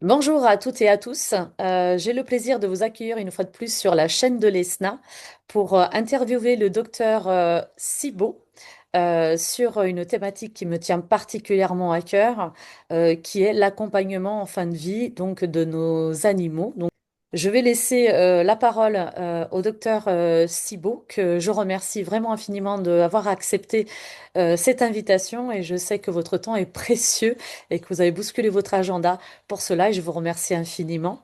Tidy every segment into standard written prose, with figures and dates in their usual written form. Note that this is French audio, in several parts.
Bonjour à toutes et à tous. J'ai le plaisir de vous accueillir une fois de plus sur la chaîne de l'ESNA pour interviewer le docteur Sibo sur une thématique qui me tient particulièrement à cœur, qui est l'accompagnement en fin de vie donc de nos animaux. Donc, je vais laisser la parole au docteur Sibo, que je remercie vraiment infiniment d'avoir accepté cette invitation et je sais que votre temps est précieux et que vous avez bousculé votre agenda pour cela et je vous remercie infiniment.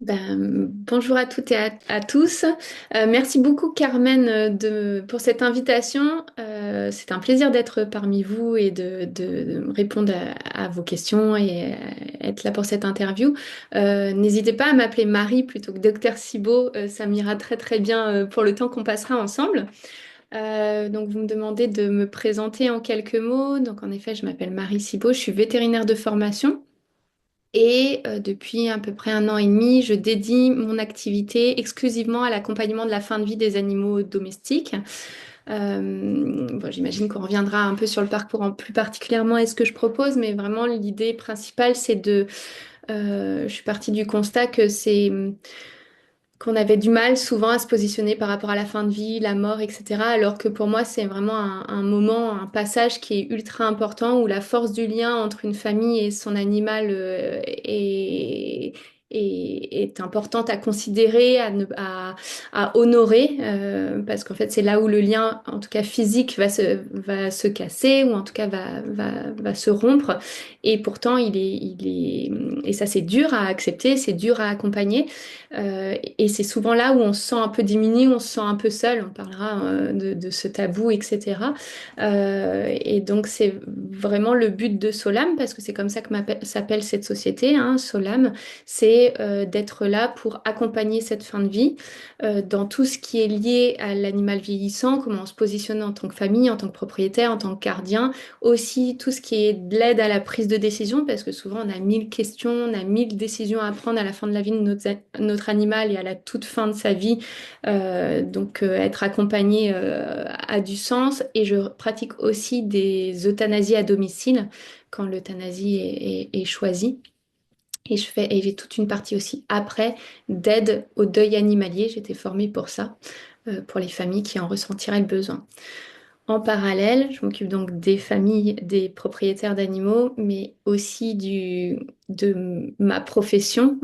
Bonjour à toutes et à tous. Merci beaucoup Carmen pour cette invitation. C'est un plaisir d'être parmi vous et de répondre à vos questions et être là pour cette interview. N'hésitez pas à m'appeler Marie plutôt que Docteur Sibo. Ça m'ira très très bien pour le temps qu'on passera ensemble. Donc vous me demandez de me présenter en quelques mots. Donc en effet, je m'appelle Marie Sibo, je suis vétérinaire de formation. Et depuis à peu près un an et demi, je dédie mon activité exclusivement à l'accompagnement de la fin de vie des animaux domestiques. Bon, j'imagine qu'on reviendra un peu sur le parcours en plus particulièrement et ce que je propose, mais vraiment l'idée principale, c'est je suis partie du constat que c'est qu'on avait du mal souvent à se positionner par rapport à la fin de vie, la mort, etc. Alors que pour moi, c'est vraiment un moment, un passage qui est ultra important où la force du lien entre une famille et son animal est importante à considérer, à honorer, parce qu'en fait, c'est là où le lien, en tout cas physique, va se casser ou en tout cas va se rompre. Et pourtant, et ça, c'est dur à accepter, c'est dur à accompagner. Et c'est souvent là où on se sent un peu diminué, on se sent un peu seul. On parlera de ce tabou, etc. Et donc c'est vraiment le but de Solam, parce que c'est comme ça que s'appelle cette société, hein, Solam, c'est d'être là pour accompagner cette fin de vie dans tout ce qui est lié à l'animal vieillissant, comment on se positionne en tant que famille, en tant que propriétaire, en tant que gardien, aussi tout ce qui est de l'aide à la prise de décision, parce que souvent on a 1000 questions, on a 1000 décisions à prendre à la fin de la vie de notre animal et à la toute fin de sa vie. Donc être accompagné a du sens. Et je pratique aussi des euthanasies à domicile quand l'euthanasie est choisie. Et j'ai toute une partie aussi après d'aide au deuil animalier. J'étais formée pour ça, pour les familles qui en ressentiraient le besoin. En parallèle, je m'occupe donc des familles, des propriétaires d'animaux, mais aussi de ma profession,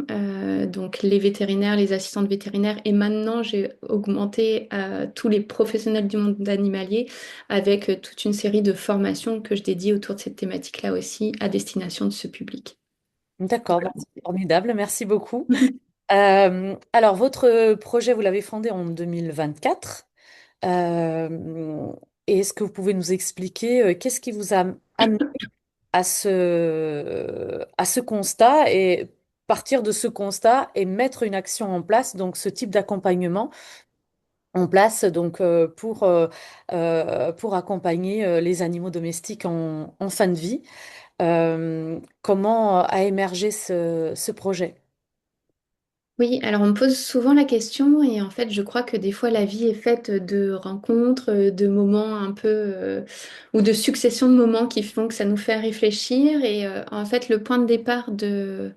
donc les vétérinaires, les assistantes vétérinaires. Et maintenant, j'ai augmenté tous les professionnels du monde animalier avec toute une série de formations que je dédie autour de cette thématique-là aussi à destination de ce public. D'accord, bah, c'est formidable, merci beaucoup. Alors, votre projet, vous l'avez fondé en 2024. Euh, et est-ce que vous pouvez nous expliquer qu'est-ce qui vous a amené à ce constat et partir de ce constat et mettre une action en place, donc ce type d'accompagnement en place donc pour accompagner les animaux domestiques en fin de vie. Comment a émergé ce projet? Oui, alors on me pose souvent la question et en fait je crois que des fois la vie est faite de rencontres, de moments un peu ou de successions de moments qui font que ça nous fait réfléchir et en fait le point de départ de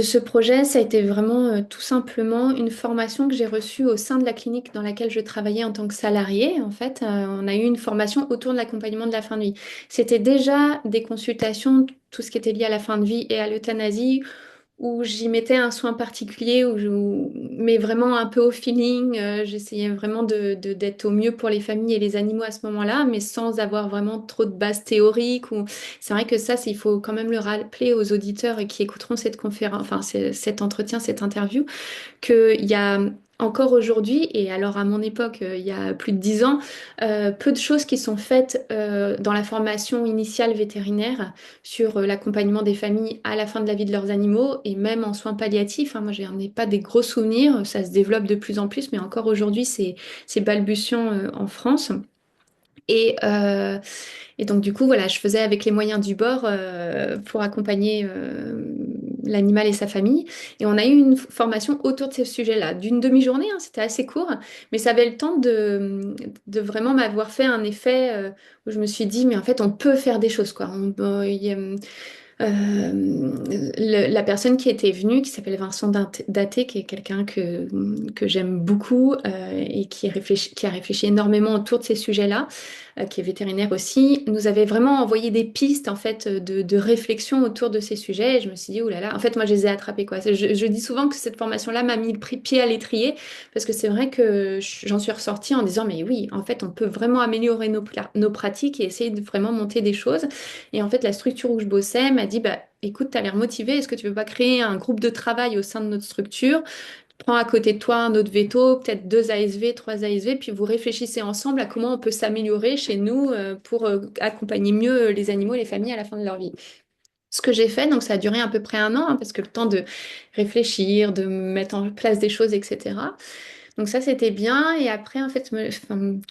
ce projet ça a été vraiment tout simplement une formation que j'ai reçue au sein de la clinique dans laquelle je travaillais en tant que salariée. En fait, on a eu une formation autour de l'accompagnement de la fin de vie. C'était déjà des consultations, tout ce qui était lié à la fin de vie et à l'euthanasie où j'y mettais un soin particulier, mais vraiment un peu au feeling. J'essayais vraiment d'être au mieux pour les familles et les animaux à ce moment-là, mais sans avoir vraiment trop de bases théoriques. C'est vrai que ça, il faut quand même le rappeler aux auditeurs qui écouteront cette conférence, enfin cet entretien, cette interview, qu'il y a encore aujourd'hui, et alors à mon époque, il y a plus de 10 ans, peu de choses qui sont faites dans la formation initiale vétérinaire sur l'accompagnement des familles à la fin de la vie de leurs animaux et même en soins palliatifs. Hein. Moi, j'en ai pas des gros souvenirs, ça se développe de plus en plus, mais encore aujourd'hui, c'est balbutiant en France. Et, et donc du coup, voilà, je faisais avec les moyens du bord pour accompagner l'animal et sa famille. Et on a eu une formation autour de ces sujets-là, d'une demi-journée, hein, c'était assez court, mais ça avait le temps de vraiment m'avoir fait un effet où je me suis dit, mais en fait, on peut faire des choses, quoi. La personne qui était venue, qui s'appelle Vincent Daté, qui est quelqu'un que j'aime beaucoup et qui a réfléchi énormément autour de ces sujets-là, qui est vétérinaire aussi, nous avait vraiment envoyé des pistes en fait de réflexion autour de ces sujets. Et je me suis dit, oh là là, en fait, moi, je les ai attrapés quoi. Je dis souvent que cette formation-là m'a mis le pied à l'étrier parce que c'est vrai que j'en suis ressortie en disant, mais oui, en fait, on peut vraiment améliorer nos pratiques et essayer de vraiment monter des choses. Et en fait, la structure où je bossais m'a dit, bah, écoute, tu as l'air motivé, est-ce que tu veux pas créer un groupe de travail au sein de notre structure? Prends à côté de toi un autre veto, peut-être deux ASV, trois ASV, puis vous réfléchissez ensemble à comment on peut s'améliorer chez nous pour accompagner mieux les animaux et les familles à la fin de leur vie. Ce que j'ai fait, donc ça a duré à peu près un an, hein, parce que le temps de réfléchir, de mettre en place des choses, etc. Donc ça, c'était bien. Et après, en fait,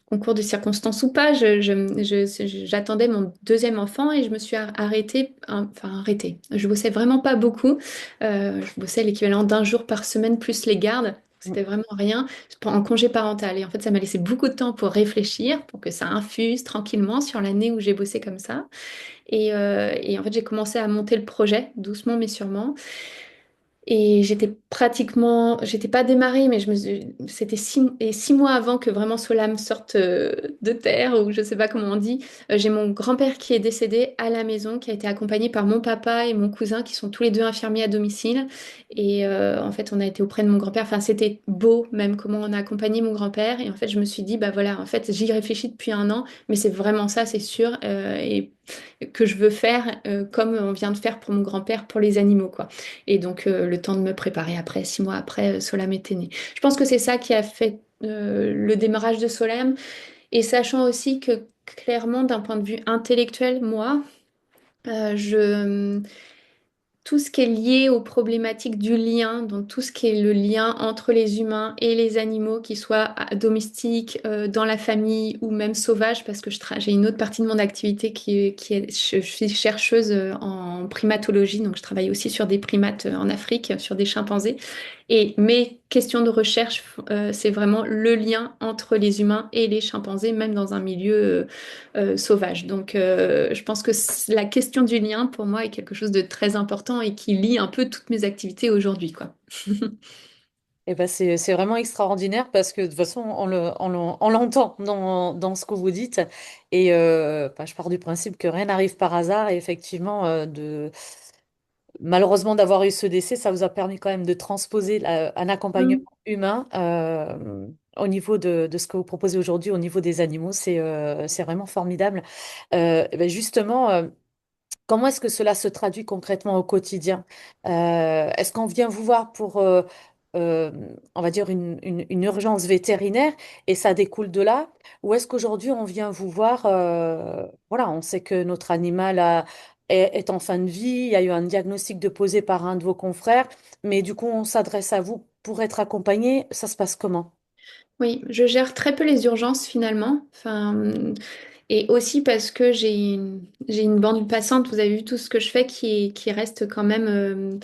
concours de circonstances ou pas, j'attendais mon deuxième enfant et je me suis arrêtée, enfin arrêtée. Je bossais vraiment pas beaucoup. Je bossais l'équivalent d'un jour par semaine plus les gardes. C'était vraiment rien en congé parental. Et en fait, ça m'a laissé beaucoup de temps pour réfléchir, pour que ça infuse tranquillement sur l'année où j'ai bossé comme ça. Et en fait, j'ai commencé à monter le projet doucement mais sûrement. Et j'étais pas démarrée, mais c'était 6 mois avant que vraiment Solam sorte de terre, ou je sais pas comment on dit. J'ai mon grand-père qui est décédé à la maison, qui a été accompagné par mon papa et mon cousin, qui sont tous les deux infirmiers à domicile. Et en fait, on a été auprès de mon grand-père. Enfin, c'était beau, même comment on a accompagné mon grand-père. Et en fait, je me suis dit, bah voilà, en fait, j'y réfléchis depuis un an, mais c'est vraiment ça, c'est sûr, et que je veux faire comme on vient de faire pour mon grand-père, pour les animaux, quoi. Et donc, le temps de me préparer après, 6 mois après, Solam était né. Je pense que c'est ça qui a fait le démarrage de Solam. Et sachant aussi que clairement, d'un point de vue intellectuel, moi, je tout ce qui est lié aux problématiques du lien, donc tout ce qui est le lien entre les humains et les animaux, qu'ils soient domestiques, dans la famille ou même sauvages, parce que j'ai une autre partie de mon activité je suis chercheuse en primatologie, donc je travaille aussi sur des primates en Afrique, sur des chimpanzés. Et mes questions de recherche, c'est vraiment le lien entre les humains et les chimpanzés, même dans un milieu sauvage. Donc, je pense que la question du lien, pour moi, est quelque chose de très important et qui lie un peu toutes mes activités aujourd'hui, quoi. Eh ben c'est vraiment extraordinaire parce que de toute façon, on l'entend dans ce que vous dites. Et bah, je pars du principe que rien n'arrive par hasard. Et effectivement, malheureusement, d'avoir eu ce décès, ça vous a permis quand même de transposer un accompagnement Mm. humain au niveau de ce que vous proposez aujourd'hui au niveau des animaux. C'est vraiment formidable. Eh ben justement, comment est-ce que cela se traduit concrètement au quotidien? Est-ce qu'on vient vous voir pour, euh, on va dire, une urgence vétérinaire et ça découle de là? Ou est-ce qu'aujourd'hui on vient vous voir, voilà, on sait que notre animal est en fin de vie, il y a eu un diagnostic de posé par un de vos confrères, mais du coup on s'adresse à vous pour être accompagné, ça se passe comment? Oui, je gère très peu les urgences finalement. Et aussi parce que j'ai une bande passante, vous avez vu tout ce que je fais qui reste quand même.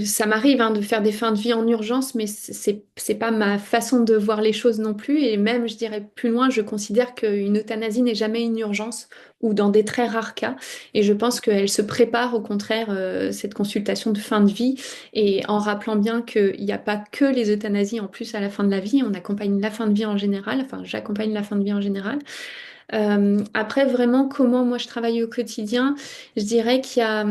Ça m'arrive hein, de faire des fins de vie en urgence, mais c'est pas ma façon de voir les choses non plus. Et même, je dirais plus loin, je considère qu'une euthanasie n'est jamais une urgence ou dans des très rares cas. Et je pense qu'elle se prépare au contraire, cette consultation de fin de vie. Et en rappelant bien qu'il n'y a pas que les euthanasies en plus à la fin de la vie, on accompagne la fin de vie en général, enfin j'accompagne la fin de vie en général. Après, vraiment, comment moi je travaille au quotidien, je dirais qu'il y a,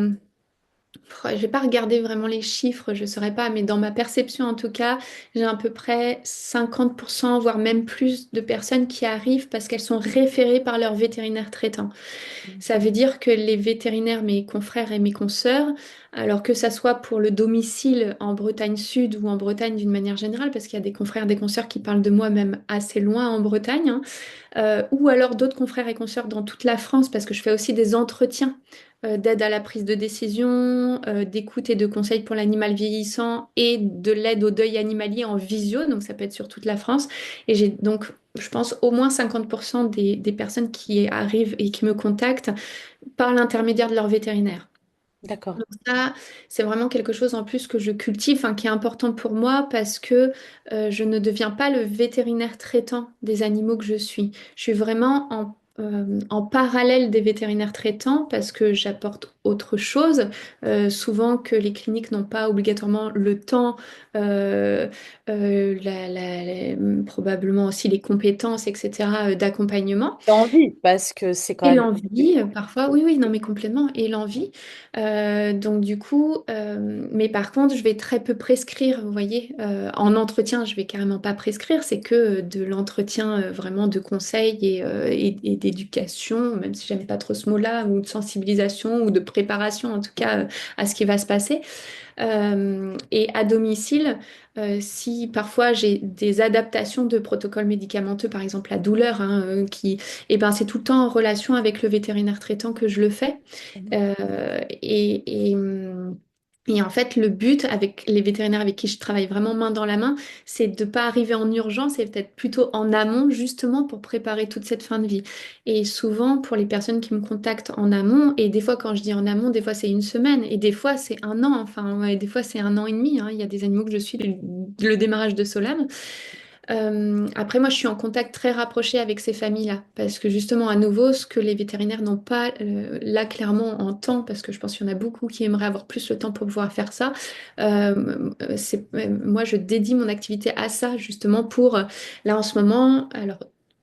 je vais pas regarder vraiment les chiffres, je saurais pas, mais dans ma perception en tout cas, j'ai à peu près 50%, voire même plus de personnes qui arrivent parce qu'elles sont référées par leur vétérinaire traitant. Ça veut dire que les vétérinaires, mes confrères et mes consoeurs, alors que ça soit pour le domicile en Bretagne Sud ou en Bretagne d'une manière générale, parce qu'il y a des confrères, des consoeurs qui parlent de moi même assez loin en Bretagne, hein, ou alors d'autres confrères et consoeurs dans toute la France, parce que je fais aussi des entretiens d'aide à la prise de décision, d'écoute et de conseils pour l'animal vieillissant et de l'aide au deuil animalier en visio, donc ça peut être sur toute la France. Et j'ai donc, je pense, au moins 50% des personnes qui arrivent et qui me contactent par l'intermédiaire de leur vétérinaire. D'accord. Donc ça, c'est vraiment quelque chose en plus que je cultive, enfin, qui est important pour moi parce que je ne deviens pas le vétérinaire traitant des animaux que je suis. Je suis vraiment en parallèle des vétérinaires traitants parce que j'apporte autre chose, souvent que les cliniques n'ont pas obligatoirement le temps, euh, probablement aussi les compétences, etc., d'accompagnement. Envie, parce que c'est quand Et même... l'envie, parfois, oui, oui, non, mais complètement, et l'envie. Donc, du coup, mais par contre, je vais très peu prescrire, vous voyez. En entretien, je vais carrément pas prescrire, c'est que de l'entretien vraiment de conseil et d'éducation, même si j'aime pas trop ce mot-là, ou de sensibilisation, ou de préparation, en tout cas, à ce qui va se passer. Et à domicile, si parfois j'ai des adaptations de protocoles médicamenteux, par exemple la douleur, hein, eh ben, c'est tout le temps en relation avec le vétérinaire traitant que je le fais. Et en fait, le but avec les vétérinaires avec qui je travaille vraiment main dans la main, c'est de ne pas arriver en urgence et peut-être plutôt en amont, justement pour préparer toute cette fin de vie. Et souvent, pour les personnes qui me contactent en amont, et des fois quand je dis en amont, des fois c'est une semaine, et des fois c'est un an, enfin, ouais, des fois c'est un an et demi, hein. Il y a des animaux que je suis le démarrage de Solam. Après, moi, je suis en contact très rapproché avec ces familles-là, parce que justement, à nouveau, ce que les vétérinaires n'ont pas là clairement en temps, parce que je pense qu'il y en a beaucoup qui aimeraient avoir plus le temps pour pouvoir faire ça. Moi, je dédie mon activité à ça, justement, pour là en ce moment. Alors,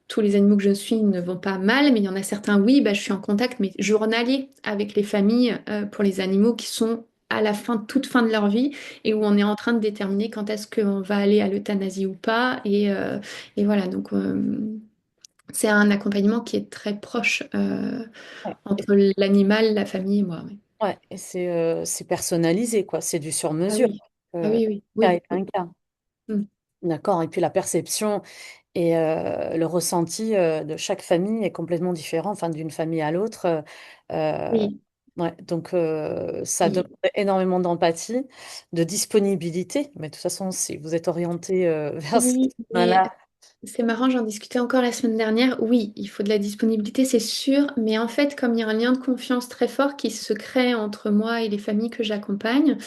tous les animaux que je suis ne vont pas mal, mais il y en a certains, oui, bah, je suis en contact, mais journalier avec les familles pour les animaux qui sont à la fin, toute fin de leur vie et où on est en train de déterminer quand est-ce qu'on va aller à l'euthanasie ou pas. Et voilà, donc c'est un accompagnement qui est très proche Ouais. entre l'animal, la famille et moi. Ouais. Ouais, et c'est personnalisé, quoi. C'est du Ah sur-mesure. oui, ah Euh, oui, oui, Cas oui, est oui. un cas. Mm. D'accord. Et puis la perception et le ressenti de chaque famille est complètement différent, enfin d'une famille à l'autre. Euh, Oui, ouais, donc ça demande oui, énormément d'empathie, de disponibilité. Mais de toute façon, si vous êtes orienté vers ce oui, mais chemin-là, c'est marrant, j'en discutais encore la semaine dernière. Oui, il faut de la disponibilité, c'est sûr, mais en fait, comme il y a un lien de confiance très fort qui se crée entre moi et les familles que j'accompagne,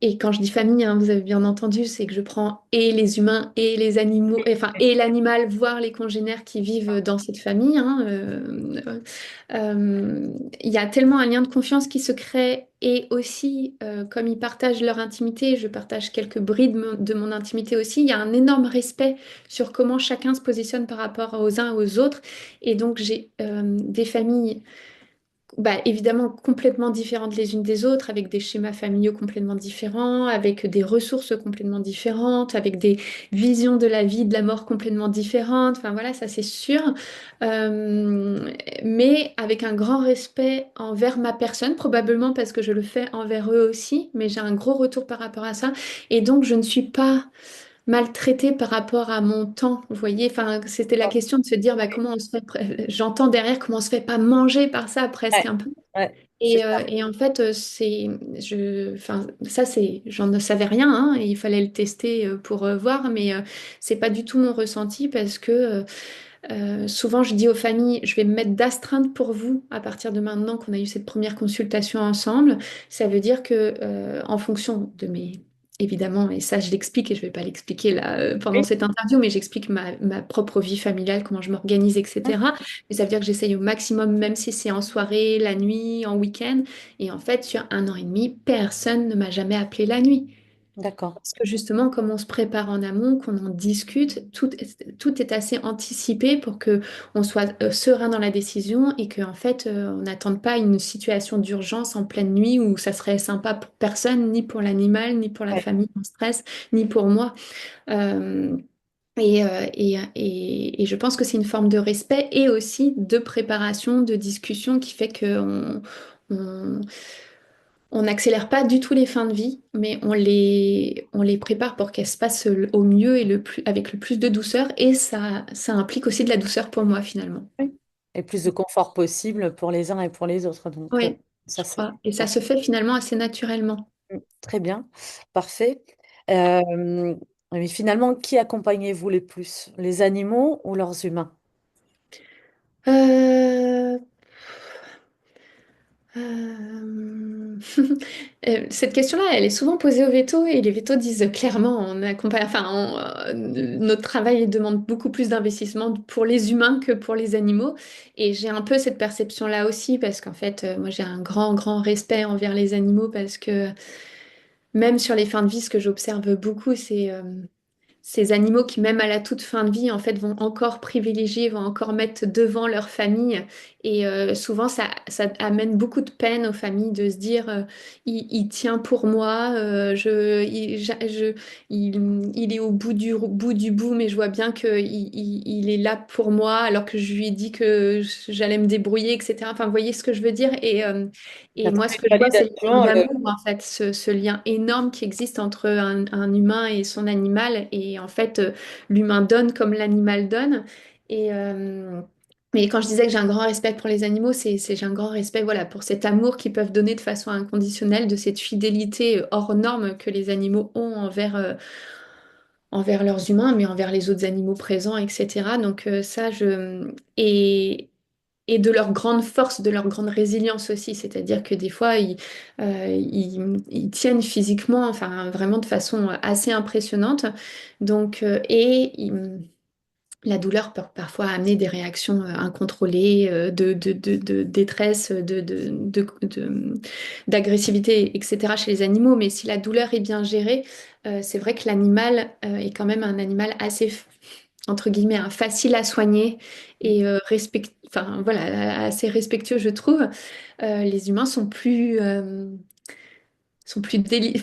et quand je dis famille, hein, vous avez bien entendu, c'est que je prends et les humains et les animaux, enfin, et l'animal, voire les congénères qui vivent dans cette famille, hein. Euh, il y a tellement un lien de confiance qui se crée et aussi, comme ils partagent leur intimité, je partage quelques brides de mon intimité aussi, il y a un énorme respect sur comment chacun se positionne par rapport aux uns aux autres. Et donc, j'ai des familles bah, évidemment complètement différentes les unes des autres, avec des schémas familiaux complètement différents, avec des ressources complètement différentes, avec des visions de la vie, de la mort complètement différentes. Enfin voilà, ça c'est sûr. Euh, mais avec un grand respect envers ma personne, probablement parce que je le fais envers eux aussi, mais j'ai un gros retour par rapport à ça. Et donc je ne suis pas maltraitée par rapport à mon temps, vous voyez, enfin, c'était la question de se dire bah, comment on se fait, j'entends derrière comment on se fait pas manger par ça presque ouais, un peu. ouais, c'est ça. Et en fait, enfin, ça c'est, j'en ne savais rien, hein, et il fallait le tester pour voir, mais c'est pas du tout mon ressenti parce que souvent je dis aux familles, je vais me mettre d'astreinte pour vous à partir de maintenant qu'on a eu cette première consultation ensemble. Ça veut dire que en fonction de mes évidemment, et ça je l'explique et je vais pas l'expliquer là pendant Oui, cette interview, mais j'explique ma propre vie familiale, comment je m'organise, etc. Mais ça veut dire que j'essaye au maximum, même si c'est en soirée, la nuit, en week-end. Et en fait, sur un an et demi, personne ne m'a jamais appelé la nuit. d'accord. Parce que justement, comme on se prépare en amont, qu'on en discute, tout est assez anticipé pour que on soit serein dans la décision et qu'en fait, on n'attende pas une situation d'urgence en pleine nuit où ça serait sympa pour personne, ni pour l'animal, ni pour la Ouais, famille en stress, ni pour moi. Euh, et je pense que c'est une forme de respect et aussi de préparation, de discussion qui fait que On n'accélère pas du tout les fins de vie, mais on les prépare pour qu'elles se passent au mieux et avec le plus de douceur. Et ça implique aussi de la douceur pour moi, finalement. Oui. Et plus de confort possible pour les uns et pour les autres. Donc, Oui, je ça, c'est crois. Et ça important. se fait finalement assez naturellement. Très bien. Parfait. Mais finalement, qui accompagnez-vous les plus? Les animaux ou leurs humains? Euh, Euh, Cette question-là, elle est souvent posée aux vétos et les vétos disent clairement, notre travail demande beaucoup plus d'investissement pour les humains que pour les animaux. Et j'ai un peu cette perception-là aussi parce qu'en fait, moi j'ai un grand, grand respect envers les animaux parce que même sur les fins de vie, ce que j'observe beaucoup, c'est ces animaux qui, même à la toute fin de vie, en fait, vont encore privilégier, vont encore mettre devant leur famille. Et souvent, ça amène beaucoup de peine aux familles de se dire, il tient pour moi, il est au bout du bout, mais je vois bien il est là pour moi, alors que je lui ai dit que j'allais me débrouiller, etc. Enfin, vous voyez ce que je veux dire? Et J'attends moi, ce une que je vois, c'est le lien validation. d'amour, en fait, ce lien énorme qui existe entre un humain et son animal. Et en fait, l'humain donne comme l'animal donne. Et, mais quand je disais que j'ai un grand respect pour les animaux, j'ai un grand respect, voilà, pour cet amour qu'ils peuvent donner de façon inconditionnelle, de cette fidélité hors norme que les animaux ont envers leurs humains, mais envers les autres animaux présents, etc. Donc ça, et de leur grande force, de leur grande résilience aussi. C'est-à-dire que des fois, ils tiennent physiquement, enfin vraiment de façon assez impressionnante. Donc, la douleur peut parfois amener des réactions incontrôlées, de détresse, d'agressivité, etc. chez les animaux. Mais si la douleur est bien gérée, c'est vrai que l'animal est quand même un animal assez, entre guillemets, hein, facile à soigner et enfin, voilà, assez respectueux, je trouve. Les humains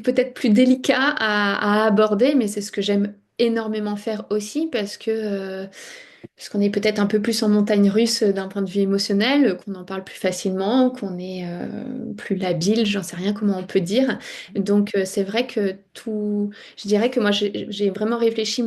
peut-être plus délicats à aborder, mais c'est ce que j'aime énormément faire aussi parce qu'on est peut-être un peu plus en montagne russe d'un point de vue émotionnel, qu'on en parle plus facilement, qu'on est plus labile, j'en sais rien comment on peut dire. Donc c'est vrai que je dirais que moi j'ai vraiment réfléchi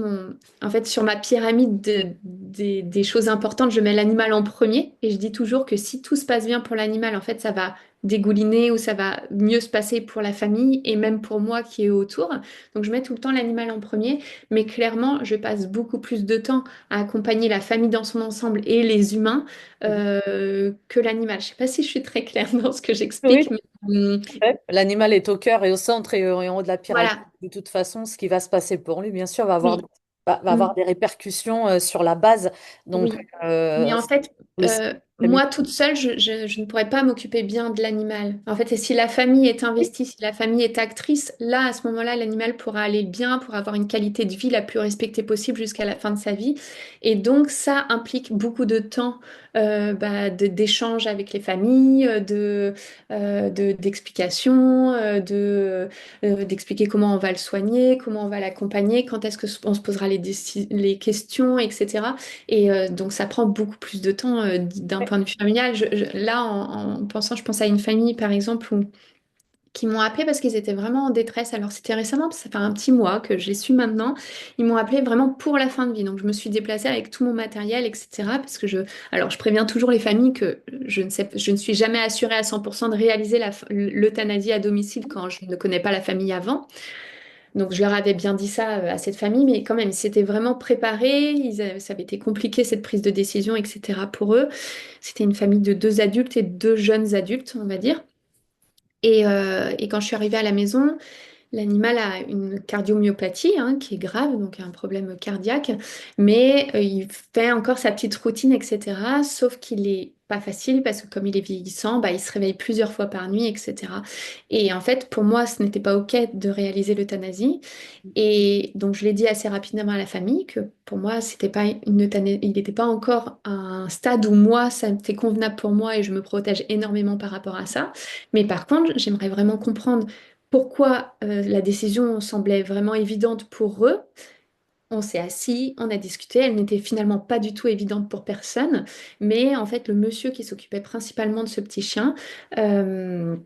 en fait sur ma pyramide des choses importantes, je mets l'animal en premier et je dis toujours que si tout se passe bien pour l'animal, en fait ça va dégouliner ou ça va mieux se passer pour la famille et même pour moi qui est autour. Donc je mets tout le temps l'animal en premier, mais clairement je passe beaucoup plus de temps à accompagner la famille dans son ensemble et les humains Mhm. que l'animal. Je sais pas si je suis très claire dans ce que Oui, j'explique, mais ouais. L'animal est au cœur et au centre et en haut de la pyramide. voilà, De toute façon, ce qui va se passer pour lui, bien sûr, va avoir, oui, va mm, avoir des répercussions sur la base. Donc, oui. Mais en fait, le moi toute seule, je ne pourrais pas m'occuper bien de l'animal. En fait, et si la famille est investie, si la famille est actrice, là, à ce moment-là, l'animal pourra aller bien, pour avoir une qualité de vie la plus respectée possible jusqu'à la fin de sa vie. Et donc, ça implique beaucoup de temps d'échange avec les familles, d'explications, d'expliquer comment on va le soigner, comment on va l'accompagner, quand est-ce que on se posera les questions, etc. Et donc ça prend beaucoup plus de temps d'un point de vue familial. Là, en pensant, je pense à une famille, par exemple, qui m'ont appelé parce qu'ils étaient vraiment en détresse. Alors c'était récemment, ça fait un petit mois que je l'ai su maintenant. Ils m'ont appelé vraiment pour la fin de vie. Donc je me suis déplacée avec tout mon matériel, etc. Parce que alors je préviens toujours les familles que je ne suis jamais assurée à 100% de réaliser l'euthanasie à domicile quand je ne connais pas la famille avant. Donc je leur avais bien dit ça à cette famille, mais quand même, ils s'étaient vraiment préparés, ça avait été compliqué cette prise de décision, etc. pour eux. C'était une famille de deux adultes et deux jeunes adultes, on va dire. Et quand je suis arrivée à la maison, l'animal a une cardiomyopathie, hein, qui est grave, donc un problème cardiaque, mais il fait encore sa petite routine, etc. Sauf qu'il est pas facile parce que comme il est vieillissant, bah, il se réveille plusieurs fois par nuit, etc. Et en fait, pour moi, ce n'était pas OK de réaliser l'euthanasie. Et donc, je l'ai dit assez rapidement à la famille que pour moi, c'était pas une euthanasie, il n'était pas encore à un stade où moi, ça était convenable pour moi et je me protège énormément par rapport à ça. Mais par contre, j'aimerais vraiment comprendre pourquoi la décision semblait vraiment évidente pour eux. On s'est assis, on a discuté, elle n'était finalement pas du tout évidente pour personne, mais en fait le monsieur qui s'occupait principalement de ce petit chien, euh,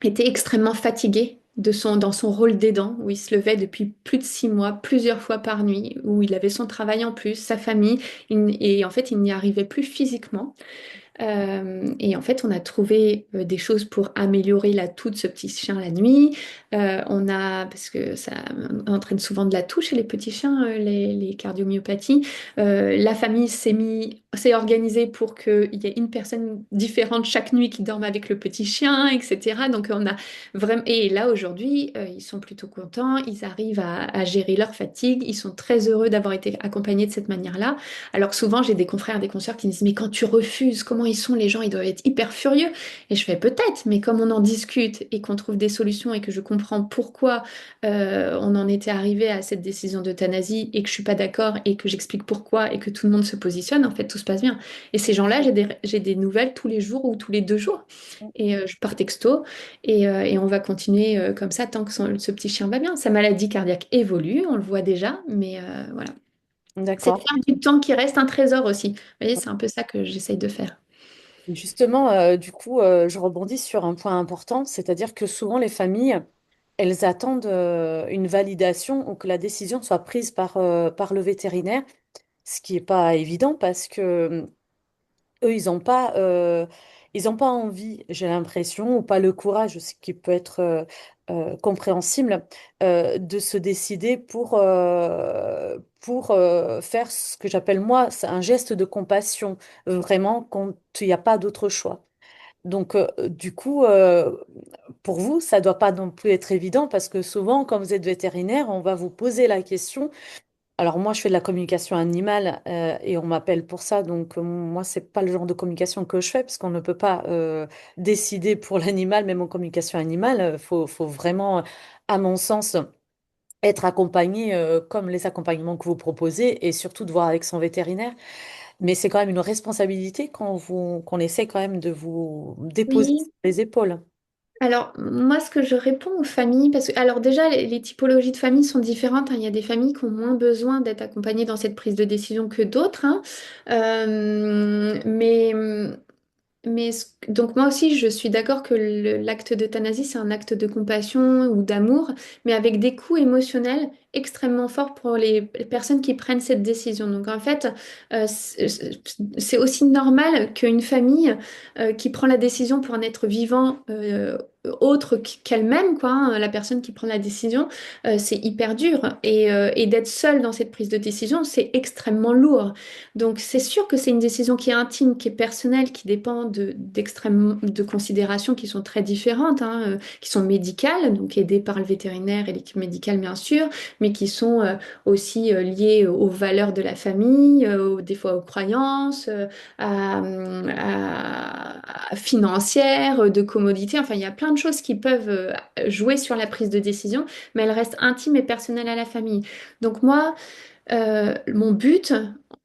était extrêmement fatigué dans son rôle d'aidant, où il se levait depuis plus de 6 mois, plusieurs fois par nuit, où il avait son travail en plus, sa famille, et en fait, il n'y arrivait plus physiquement. Et en fait, on a trouvé des choses pour améliorer la toux de ce petit chien la nuit. Parce que ça entraîne souvent de la toux chez les petits chiens, les cardiomyopathies. La famille s'est organisée pour qu'il y ait une personne différente chaque nuit qui dorme avec le petit chien, etc. Donc on a vraiment. Et là aujourd'hui, ils sont plutôt contents. Ils arrivent à gérer leur fatigue. Ils sont très heureux d'avoir été accompagnés de cette manière-là. Alors que souvent, j'ai des confrères, des consoeurs qui me disent, mais quand tu refuses, comment ils sont les gens? Ils doivent être hyper furieux. Et je fais peut-être, mais comme on en discute et qu'on trouve des solutions et que je comprends pourquoi on en était arrivé à cette décision d'euthanasie et que je suis pas d'accord et que j'explique pourquoi et que tout le monde se positionne, en fait, tout se passe bien. Et ces gens-là, j'ai des nouvelles tous les jours ou tous les 2 jours. Et je pars texto et on va continuer comme ça tant que ce petit chien va bien. Sa maladie cardiaque évolue, on le voit déjà, mais voilà. C'est de D'accord. faire du temps qui reste un trésor aussi. Vous voyez, c'est un peu ça que j'essaye de faire. Justement, du coup, je rebondis sur un point important, c'est-à-dire que souvent les familles, elles attendent une validation ou que la décision soit prise par le vétérinaire, ce qui n'est pas évident parce que eux, ils ont pas envie, j'ai l'impression, ou pas le courage, ce qui peut être compréhensible, de se décider pour faire ce que j'appelle moi, c'est un geste de compassion, vraiment, quand il n'y a pas d'autre choix. Donc, du coup, pour vous, ça doit pas non plus être évident parce que souvent, quand vous êtes vétérinaire, on va vous poser la question. Alors moi, je fais de la communication animale et on m'appelle pour ça. Donc moi, c'est pas le genre de communication que je fais parce qu'on ne peut pas décider pour l'animal, même en communication animale. Faut vraiment, à mon sens, être accompagné comme les accompagnements que vous proposez et surtout de voir avec son vétérinaire. Mais c'est quand même une responsabilité qu'on essaie quand même de vous déposer sur Oui. les épaules. Alors, moi, ce que je réponds aux familles, parce que, alors déjà, les typologies de familles sont différentes, hein. Il y a des familles qui ont moins besoin d'être accompagnées dans cette prise de décision que d'autres, hein. Donc moi aussi, je suis d'accord que l'acte d'euthanasie, c'est un acte de compassion ou d'amour, mais avec des coûts émotionnels extrêmement forts pour les personnes qui prennent cette décision. Donc en fait, c'est aussi normal qu'une famille qui prend la décision pour un être vivant autre qu'elle-même, quoi, hein, la personne qui prend la décision, c'est hyper dur. Et d'être seule dans cette prise de décision, c'est extrêmement lourd. Donc c'est sûr que c'est une décision qui est intime, qui est personnelle, qui dépend de considérations qui sont très différentes, hein, qui sont médicales, donc aidées par le vétérinaire et l'équipe médicale bien sûr, mais qui sont aussi liées aux valeurs de la famille, des fois aux croyances, financières, de commodité. Enfin, il y a plein de choses qui peuvent jouer sur la prise de décision, mais elle reste intime et personnelle à la famille. Donc moi, mon but,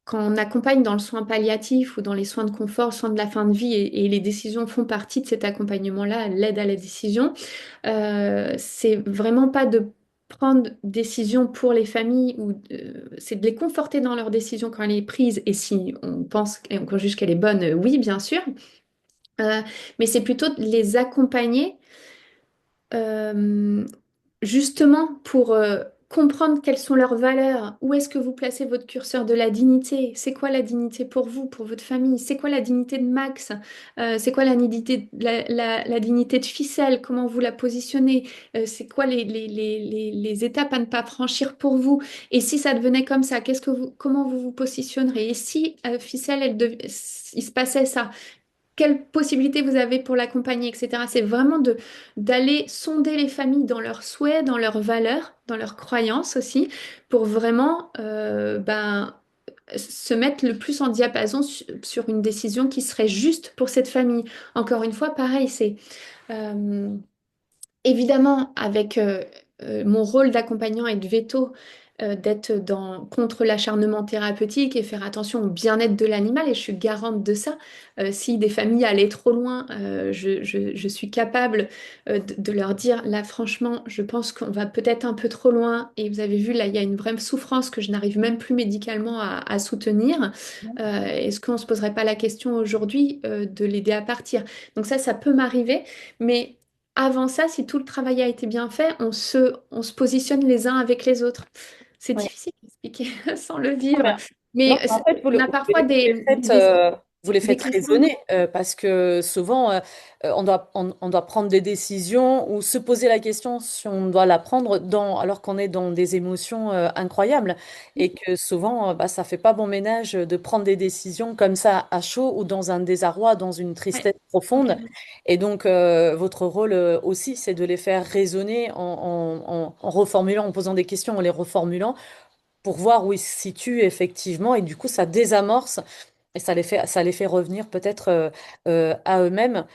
quand on accompagne dans le soin palliatif ou dans les soins de confort, soins de la fin de vie, et les décisions font partie de cet accompagnement-là, l'aide à la décision, c'est vraiment pas de prendre décision pour les familles ou c'est de les conforter dans leur décision quand elle est prise et si on pense et on juge qu'elle est bonne, oui, bien sûr. Euh, mais c'est plutôt de les accompagner euh, justement pour comprendre quelles sont leurs valeurs, où est-ce que vous placez votre curseur de la dignité, c'est quoi la dignité pour vous, pour votre famille, c'est quoi la dignité de Max. C'est quoi la dignité de Ficelle, comment vous la positionnez. C'est quoi les étapes à ne pas franchir pour vous, et si ça devenait comme ça, comment vous vous positionnerez, et si Ficelle, il se passait ça, quelles possibilités vous avez pour l'accompagner, etc. C'est vraiment d'aller sonder les familles dans leurs souhaits, dans leurs valeurs, dans leurs croyances aussi, pour vraiment se mettre le plus en diapason sur une décision qui serait juste pour cette famille. Encore une fois, pareil, c'est euh, évidemment avec mon rôle d'accompagnant et de veto, d'être contre l'acharnement thérapeutique et faire attention au bien-être de l'animal, et je suis garante de ça. Si des familles allaient trop loin, je suis capable de leur dire, là franchement, je pense qu'on va peut-être un peu trop loin, et vous avez vu, là, il y a une vraie souffrance que je n'arrive même plus médicalement à soutenir. Est-ce qu'on ne se poserait pas la question aujourd'hui de l'aider à partir? Donc ça peut m'arriver, mais avant ça, si tout le travail a été bien fait, on se positionne les uns avec les autres. C'est Ouais. difficile d'expliquer sans le Non, mais vivre, non, mais en fait, on a parfois vous les des faites conflits. raisonner parce que souvent, on doit prendre des décisions ou se poser la question si on doit la prendre alors qu'on est dans des émotions incroyables et que souvent, bah, ça fait pas bon ménage de prendre des décisions comme ça à chaud ou dans un désarroi, dans une Ouais, tristesse profonde. complètement. Et donc, votre rôle aussi, c'est de les faire raisonner en reformulant, en posant des questions, en les reformulant pour voir où ils se situent effectivement. Et du coup, ça désamorce et ça les fait revenir peut-être à eux-mêmes.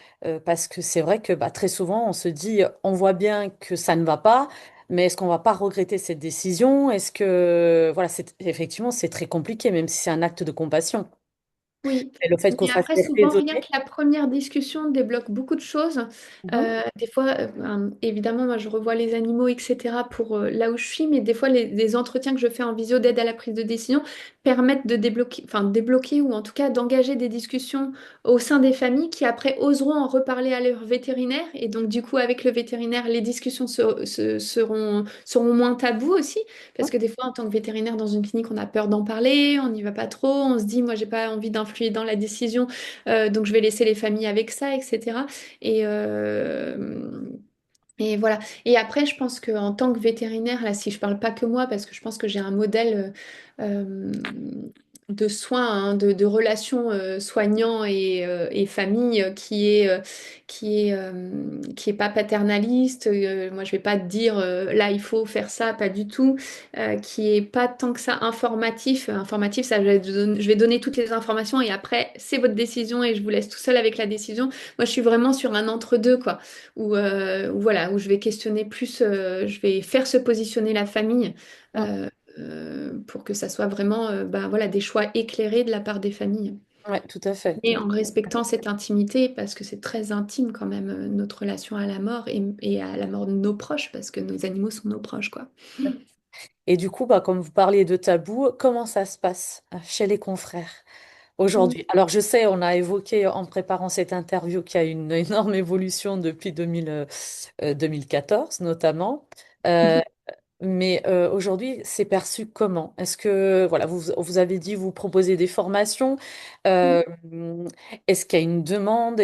Parce que c'est vrai que bah, très souvent, on se dit, on voit bien que ça ne va pas. Mais est-ce qu'on va pas regretter cette décision? Est-ce que, voilà, effectivement, c'est très compliqué, même si c'est un acte de compassion. Oui, Et le fait qu'on mais fasse après, souvent, rien raisonner. que la première discussion débloque beaucoup de choses. Mhm. Des fois, évidemment, moi, je revois les animaux, etc., pour là où je suis, mais des fois, les entretiens que je fais en visio d'aide à la prise de décision permettent de débloquer, enfin, débloquer ou en tout cas d'engager des discussions au sein des familles qui après oseront en reparler à leur vétérinaire. Et donc, du coup, avec le vétérinaire, les discussions seront moins tabous aussi. Parce que des fois, en tant que vétérinaire dans une clinique, on a peur d'en parler, on n'y va pas trop, on se dit, moi, j'ai pas envie d'influer dans la décision, donc je vais laisser les familles avec ça, etc. Et, et voilà. Et après, je pense qu'en tant que vétérinaire, là, si je parle pas que moi, parce que je pense que j'ai un modèle de soins, hein, de relations soignants et famille qui est pas paternaliste. Moi, je vais pas te dire là, il faut faire ça, pas du tout. Qui est pas tant que ça informatif. Informatif, ça, je vais donner toutes les informations et après, c'est votre décision et je vous laisse tout seul avec la décision. Moi, je suis vraiment sur un entre-deux, quoi où voilà, où je vais questionner plus, je vais faire se positionner la famille euh, pour que ça soit vraiment bah, voilà, des choix éclairés de la part des familles. Ouais, tout à fait. Et en respectant cette intimité, parce que c'est très intime quand même, notre relation à la mort et à la mort de nos proches, parce que nos animaux sont nos proches, quoi. Et du coup, bah, comme vous parliez de tabou, comment ça se passe chez les confrères Mm. aujourd'hui? Alors, je sais, on a évoqué en préparant cette interview qu'il y a une énorme évolution depuis 2014 notamment. Euh, mais aujourd'hui, c'est perçu comment? Est-ce que, voilà, vous avez dit, vous proposez des formations. Mm. Euh, Est-ce qu'il y a une demande?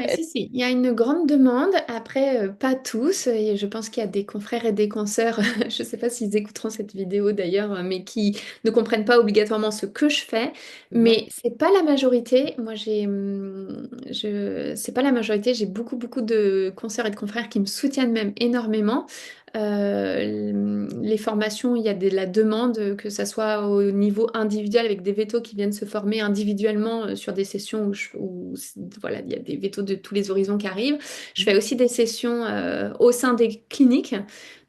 Si, si, il y a une grande demande. Après, pas tous. Et je pense qu'il y a des confrères et des consoeurs, je ne sais pas s'ils écouteront cette vidéo d'ailleurs, mais qui ne comprennent pas obligatoirement ce que je fais. Mhm. Mais c'est pas la majorité. Moi, c'est pas la majorité. J'ai beaucoup, beaucoup de consoeurs et de confrères qui me soutiennent même énormément. Les formations, il y a de la demande, que ça soit au niveau individuel avec des vétos qui viennent se former individuellement sur des sessions voilà, il y a des vétos de tous les horizons qui arrivent. Je fais aussi des sessions au sein des cliniques,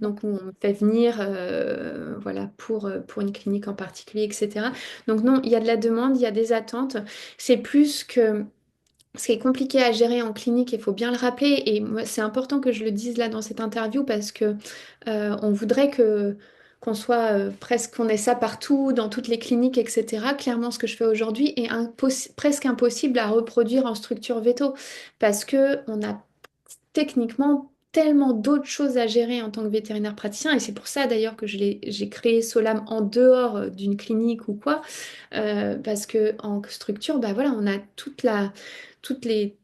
donc où on me fait venir voilà, pour une clinique en particulier, etc. Donc non, il y a de la demande, il y a des attentes. C'est plus que ce qui est compliqué à gérer en clinique, il faut bien le rappeler, et moi, c'est important que je le dise là dans cette interview parce que on voudrait que qu'on soit presque qu'on ait ça partout, dans toutes les cliniques, etc. Clairement, ce que je fais aujourd'hui est presque impossible à reproduire en structure veto parce que on a techniquement tellement d'autres choses à gérer en tant que vétérinaire praticien, et c'est pour ça d'ailleurs que j'ai créé Solam en dehors d'une clinique ou quoi, parce que en structure, bah voilà, on a toutes les...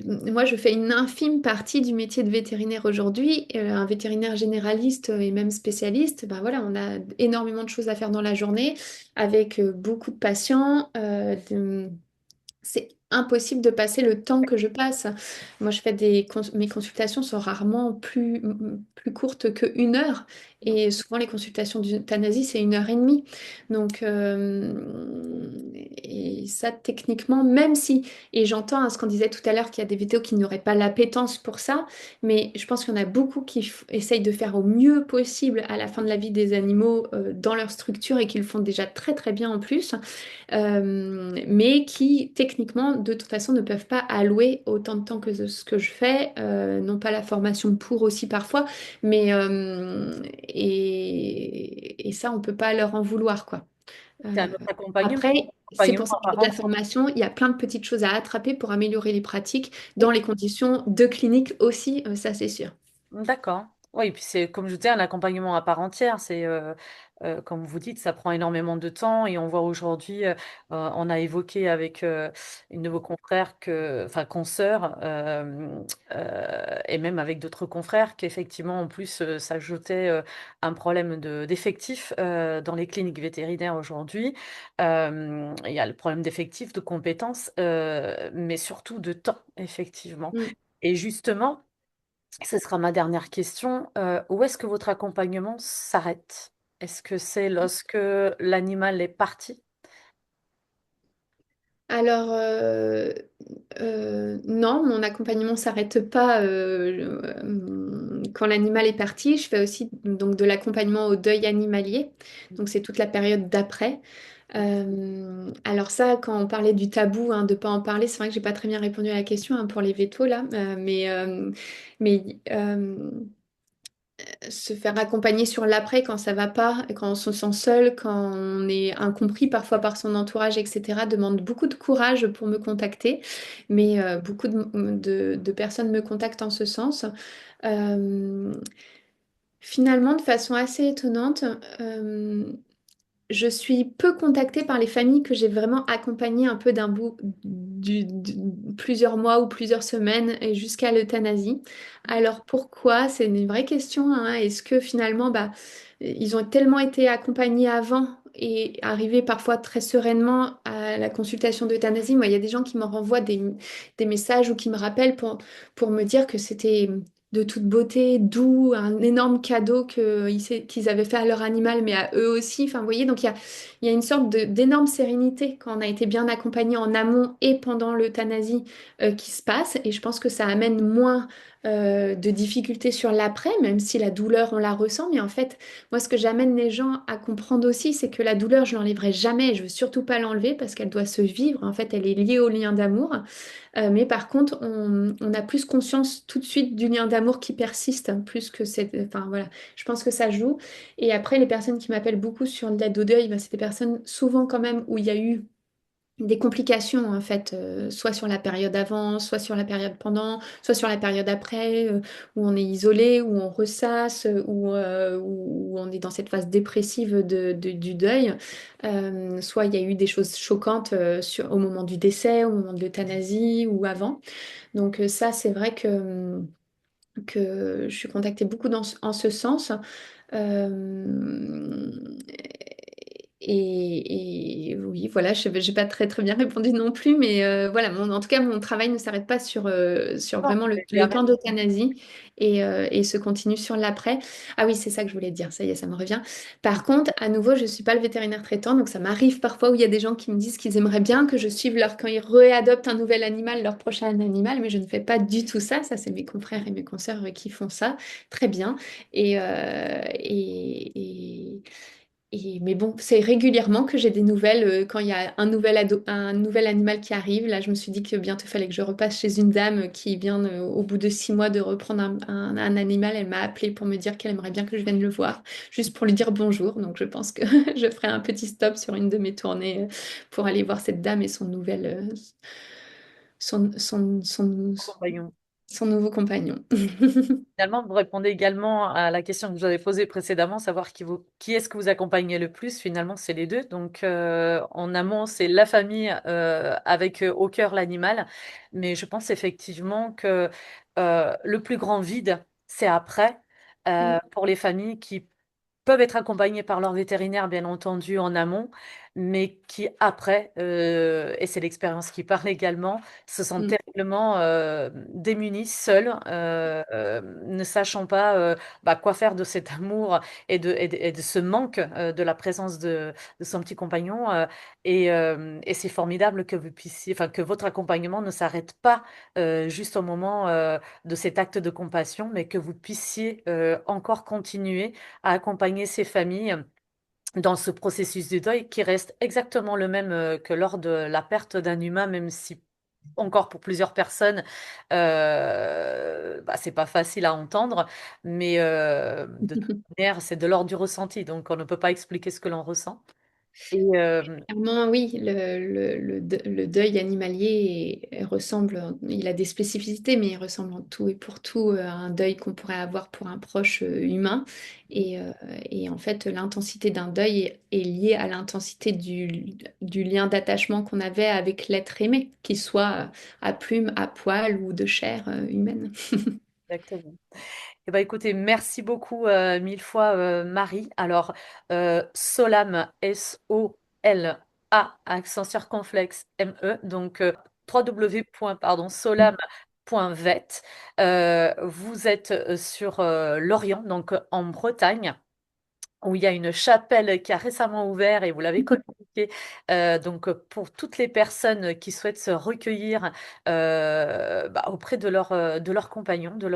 Moi, je fais une infime partie du métier de vétérinaire aujourd'hui. Un vétérinaire généraliste et même spécialiste, bah voilà, on a énormément de choses à faire dans la journée avec beaucoup de patients. C'est impossible de passer le temps que je passe. Moi, mes consultations sont rarement plus courtes que 1 heure. Et souvent, les consultations d'euthanasie, c'est 1 heure et demie. Donc, et ça, techniquement, même si, et j'entends ce qu'on disait tout à l'heure, qu'il y a des vidéos qui n'auraient pas l'appétence pour ça, mais je pense qu'il y en a beaucoup qui essayent de faire au mieux possible à la fin de la vie des animaux dans leur structure et qui le font déjà très très bien en plus, mais qui techniquement de toute façon ne peuvent pas allouer autant de temps que ce que je fais, non pas la formation pour aussi parfois, mais et ça on peut pas leur en vouloir quoi. C'est un autre accompagnement, Après, c'est accompagnement pour ça à que part de la entière. formation, il y a plein de petites choses à attraper pour améliorer les pratiques dans Oui. les conditions de clinique aussi, ça c'est sûr. D'accord. Oui, et puis c'est comme je disais, un accompagnement à part entière. C'est comme vous dites, ça prend énormément de temps et on voit aujourd'hui, on a évoqué avec une de vos confrères enfin consoeurs, et même avec d'autres confrères qu'effectivement en plus s'ajoutait un problème d'effectifs dans les cliniques vétérinaires aujourd'hui. Il y a le problème d'effectifs, de compétences, mais surtout de temps, effectivement. Mm. Et justement. Ce sera ma dernière question. Où est-ce que votre accompagnement s'arrête? Est-ce que c'est lorsque l'animal est parti? Alors, non, mon accompagnement s'arrête pas quand l'animal est parti. Je fais aussi donc de l'accompagnement au deuil animalier. Donc c'est toute la période d'après. Alors ça, quand on parlait du tabou, hein, de pas en parler, c'est vrai que j'ai pas très bien répondu à la question hein, pour les vétos là, mais se faire accompagner sur l'après quand ça va pas, quand on se sent seul, quand on est incompris parfois par son entourage, etc., demande beaucoup de courage pour me contacter, mais beaucoup de personnes me contactent en ce sens. Euh, Finalement, de façon assez étonnante, je suis peu contactée par les familles que j'ai vraiment accompagnées un peu d'un bout plusieurs mois ou plusieurs semaines et jusqu'à l'euthanasie. Alors pourquoi? C'est une vraie question, hein. Est-ce que finalement, bah, ils ont tellement été accompagnés avant et arrivés parfois très sereinement à la consultation d'euthanasie? Moi, il y a des gens qui me renvoient des messages ou qui me rappellent pour me dire que c'était de toute beauté, doux, un énorme cadeau qu'ils avaient fait à leur animal, mais à eux aussi. Enfin, vous voyez, donc il y a une sorte d'énorme sérénité quand on a été bien accompagné en amont et pendant l'euthanasie qui se passe. Et je pense que ça amène moins de difficultés sur l'après, même si la douleur, on la ressent. Mais en fait, moi, ce que j'amène les gens à comprendre aussi, c'est que la douleur, je l'enlèverai jamais. Et je veux surtout pas l'enlever parce qu'elle doit se vivre. En fait, elle est liée au lien d'amour. Mais par contre, on a plus conscience tout de suite du lien d'amour qui persiste, hein, plus que cette. Enfin voilà, je pense que ça joue. Et après, les personnes qui m'appellent beaucoup sur l'aide au deuil, ben, c'est des personnes souvent quand même où il y a eu des complications en fait, soit sur la période avant, soit sur la période pendant, soit sur la période après, où on est isolé, où on ressasse, où on est dans cette phase dépressive du deuil. Soit il y a eu des choses choquantes au moment du décès, au moment de l'euthanasie ou avant. Donc ça, c'est vrai que je suis contactée beaucoup en ce sens. Euh, et oui, voilà, je n'ai pas très, très bien répondu non plus, mais voilà, en tout cas, mon travail ne s'arrête pas sur Non, vraiment vous avez bien le temps raison. d'euthanasie et se continue sur l'après. Ah oui, c'est ça que je voulais dire, ça y est, ça me revient. Par contre, à nouveau, je ne suis pas le vétérinaire traitant, donc ça m'arrive parfois où il y a des gens qui me disent qu'ils aimeraient bien que je suive quand ils réadoptent un nouvel animal, leur prochain animal, mais je ne fais pas du tout ça. Ça, c'est mes confrères et mes consoeurs qui font ça très bien. Et, mais bon, c'est régulièrement que j'ai des nouvelles quand il y a un nouvel animal qui arrive. Là, je me suis dit que bientôt il fallait que je repasse chez une dame qui vient au bout de 6 mois de reprendre un animal. Elle m'a appelé pour me dire qu'elle aimerait bien que je vienne le voir, juste pour lui dire bonjour. Donc je pense que je ferai un petit stop sur une de mes tournées pour aller voir cette dame et son, son, son, Compagnon. son nouveau compagnon. Finalement, vous répondez également à la question que je vous avais posée précédemment, savoir qui est-ce que vous accompagnez le plus. Finalement, c'est les deux. Donc, en amont, c'est la famille avec au cœur l'animal. Mais je pense effectivement que le plus grand vide, c'est après, pour les familles qui peuvent être accompagnés par leur vétérinaire, bien entendu, en amont, mais qui, après, et c'est l'expérience qui parle également, se sentent Mm. terriblement démunis, seuls, ne sachant pas quoi faire de cet amour et de ce manque de la présence de son petit compagnon. Et c'est formidable que vous puissiez, enfin, que votre accompagnement ne s'arrête pas juste au moment de cet acte de compassion, mais que vous puissiez encore continuer à accompagner ces familles dans ce processus du deuil qui reste exactement le même que lors de la perte d'un humain, même si encore pour plusieurs personnes, c'est pas facile à entendre, mais de toute manière, c'est de l'ordre du ressenti, donc on ne peut pas expliquer ce que l'on ressent. Et Clairement, oui, le deuil animalier ressemble, il a des spécificités, mais il ressemble en tout et pour tout à un deuil qu'on pourrait avoir pour un proche humain. Et, euh, et en fait, l'intensité d'un deuil est liée à l'intensité du lien d'attachement qu'on avait avec l'être aimé, qu'il soit à plume, à poil ou de chair humaine. exactement. Eh ben, écoutez, merci beaucoup mille fois Marie. Alors, Solam, S-O-L-A, accent circonflexe M-E, donc www.solam.vet. Vous êtes sur Lorient, donc en Bretagne, où il y a une chapelle qui a récemment ouvert et vous l'avez communiqué. Donc, pour toutes les personnes qui souhaitent se recueillir auprès de leurs compagnons, de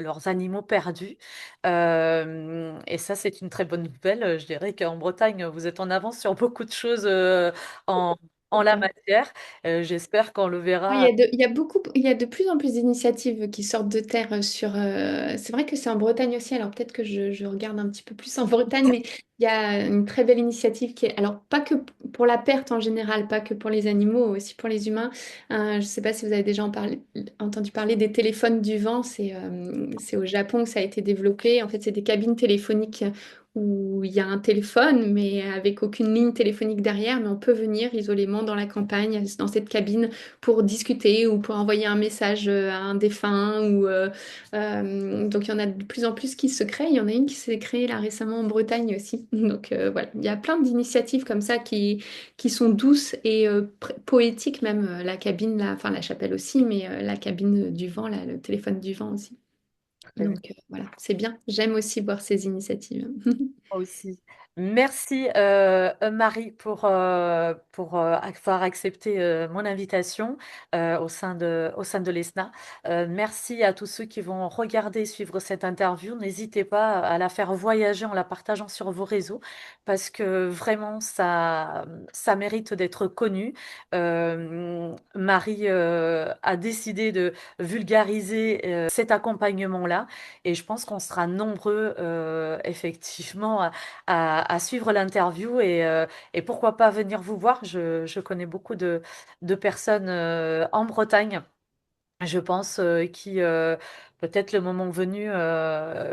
leurs animaux perdus. Et ça, c'est une très bonne nouvelle. Je dirais qu'en Bretagne, vous êtes en avance sur beaucoup de choses en, en C'est la ça. matière. J'espère qu'on le Il verra. il y a beaucoup, il y a de plus en plus d'initiatives qui sortent de terre sur. C'est vrai que c'est en Bretagne aussi, alors peut-être que je regarde un petit peu plus en Bretagne, mais il y a une très belle initiative qui est, alors pas que pour la perte en général, pas que pour les animaux, aussi pour les humains. Je ne sais pas si vous avez déjà entendu parler des téléphones du vent, c'est au Japon que ça a été développé. En fait, c'est des cabines téléphoniques où il y a un téléphone, mais avec aucune ligne téléphonique derrière, mais on peut venir isolément dans la campagne, dans cette cabine pour discuter ou pour envoyer un message à un défunt. Donc il y en a de plus en plus qui se créent. Il y en a une qui s'est créée là récemment en Bretagne aussi. Donc voilà, il y a plein d'initiatives comme ça qui sont douces et poétiques même. La cabine, là, enfin la chapelle aussi, mais la cabine du vent, là, le téléphone du vent aussi. Donc voilà, c'est bien. J'aime aussi voir ces initiatives. Moi aussi. Merci Marie pour avoir accepté mon invitation au sein de l'ESNA. Merci à tous ceux qui vont regarder, suivre cette interview. N'hésitez pas à la faire voyager en la partageant sur vos réseaux parce que vraiment ça mérite d'être connu. Marie a décidé de vulgariser cet accompagnement-là. Et je pense qu'on sera nombreux, effectivement, à suivre l'interview et pourquoi pas venir vous voir. Je connais beaucoup de personnes en Bretagne, je pense, qui, peut-être le moment venu,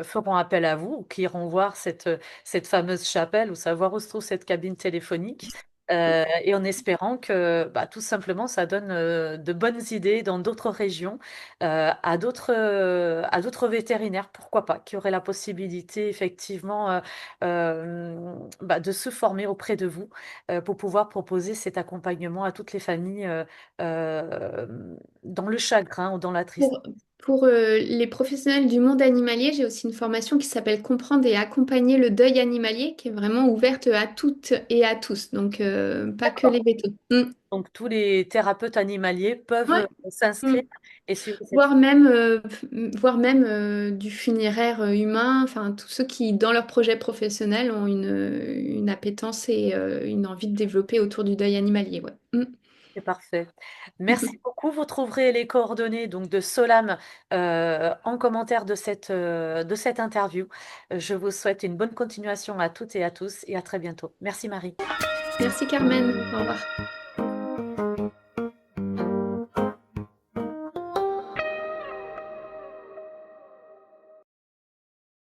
feront appel à vous ou qui iront voir cette fameuse chapelle ou savoir où se trouve cette cabine téléphonique. Et en espérant que tout simplement ça donne de bonnes idées dans d'autres régions, à d'autres vétérinaires, pourquoi pas, qui auraient la possibilité effectivement de se former auprès de vous pour pouvoir proposer cet accompagnement à toutes les familles euh, dans le chagrin ou dans la tristesse. Pour, pour les professionnels du monde animalier, j'ai aussi une formation qui s'appelle Comprendre et accompagner le deuil animalier, qui est vraiment ouverte à toutes et à tous, donc pas que D'accord. les vétos. Mm. Donc tous les thérapeutes animaliers peuvent Ouais. Mm. s'inscrire et suivre cette Voire même du funéraire humain, enfin tous ceux qui, dans leur projet professionnel, ont une appétence et une envie de développer autour du deuil animalier. Ouais. Mm. C'est parfait. Merci beaucoup. Vous trouverez les coordonnées donc de Solam en commentaire de cette interview. Je vous souhaite une bonne continuation à toutes et à tous et à très bientôt. Merci Marie. Merci Carmen, au revoir.